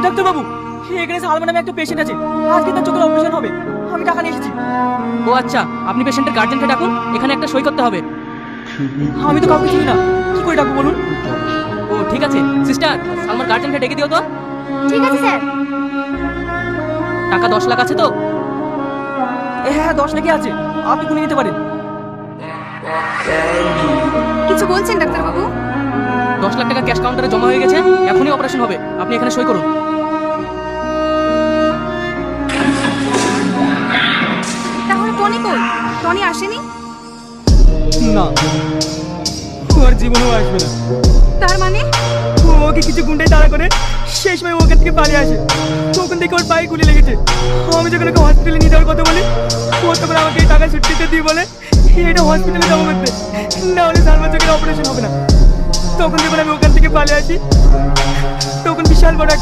Doctor বাবু, এখানে সালমান নামে একটা পেশেন্ট আছে, আজকে তার চোখের অপারেশন হবে, আমি টাকা নিয়ে এসেছি। ও আচ্ছা, আপনি পেশেন্টের গার্জেনকে ডাকুন, এখানে একটা সই করতে হবে। আমি তো কাউকে চিনি না, কি করে ডাকবো বলুন? ও ঠিক আছে, সিস্টার সালমার গার্জেনকে ডেকে দিও তো। ঠিক আছে স্যার। টাকা 10 লাখ আছে তো? হ্যাঁ 10 লাখই আছে, আপনি গুনে নিতে পারেন। কিছু বলছেন ডাক্তারবাবু? 10 লাখ টাকা ক্যাশ কাউন্টারে জমা হয়ে গেছে, এখনই অপারেশন হবে, আপনি এখানে সই করুন। তাহলে টনি কই? টনি আসেনি? না, ওর জীবনেও আসবে না। তার মানে? ওকে কিছু গুন্ডাই তাড়া করে সেই সময় ওখান থেকে পালিয়ে আসে, তখন থেকে ওর পায়ে গুলি লেগেছে। আমি যখন ওকে হসপিটালে নিয়ে যাওয়ার কথা বলি, ও তখন আমাকে এই টাকা ছুটিতে দিয়ে বলে এটা হসপিটালে জমা করতে, না হলে সালমান চোখের অপারেশন হবে না। তখন যখন আমি ওখান থেকে পালিয়ে আসি, তখন বিশাল বড় একটা